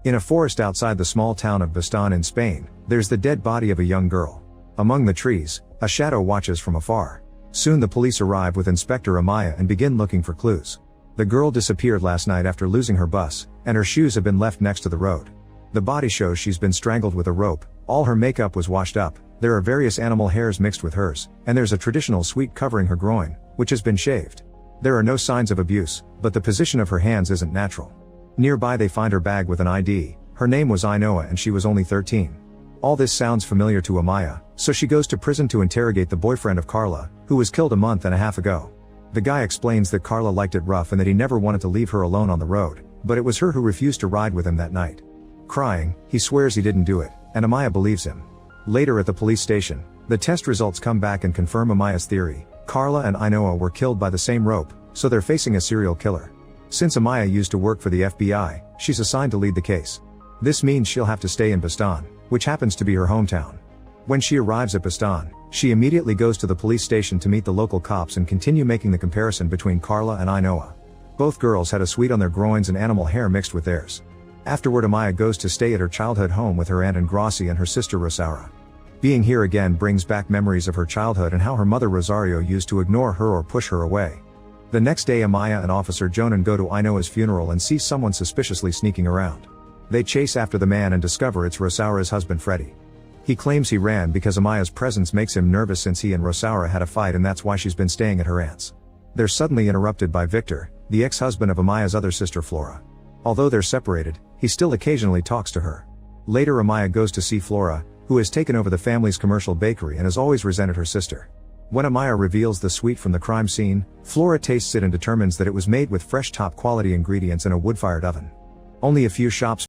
In a forest outside the small town of Bastan in Spain, there's the dead body of a young girl. Among the trees, a shadow watches from afar. Soon the police arrive with Inspector Amaya and begin looking for clues. The girl disappeared last night after losing her bus, and her shoes have been left next to the road. The body shows she's been strangled with a rope, all her makeup was washed up, there are various animal hairs mixed with hers, and there's a traditional sweep covering her groin, which has been shaved. There are no signs of abuse, but the position of her hands isn't natural. Nearby they find her bag with an ID, her name was Ainoa and she was only 13. All this sounds familiar to Amaya, so she goes to prison to interrogate the boyfriend of Carla, who was killed a month and a half ago. The guy explains that Carla liked it rough and that he never wanted to leave her alone on the road, but it was her who refused to ride with him that night. Crying, he swears he didn't do it, and Amaya believes him. Later at the police station, the test results come back and confirm Amaya's theory. Carla and Ainoa were killed by the same rope, so they're facing a serial killer. Since Amaya used to work for the FBI, she's assigned to lead the case. This means she'll have to stay in Bastan, which happens to be her hometown. When she arrives at Bastan, she immediately goes to the police station to meet the local cops and continue making the comparison between Carla and Ainoa. Both girls had a sweat on their groins and animal hair mixed with theirs. Afterward Amaya goes to stay at her childhood home with her aunt Engrossi and her sister Rosaura. Being here again brings back memories of her childhood and how her mother Rosario used to ignore her or push her away. The next day Amaya and Officer Jonan go to Ainoa's funeral and see someone suspiciously sneaking around. They chase after the man and discover it's Rosaura's husband Freddy. He claims he ran because Amaya's presence makes him nervous since he and Rosaura had a fight and that's why she's been staying at her aunt's. They're suddenly interrupted by Victor, the ex-husband of Amaya's other sister Flora. Although they're separated, he still occasionally talks to her. Later Amaya goes to see Flora, who has taken over the family's commercial bakery and has always resented her sister. When Amaya reveals the sweet from the crime scene, Flora tastes it and determines that it was made with fresh top-quality ingredients in a wood-fired oven. Only a few shops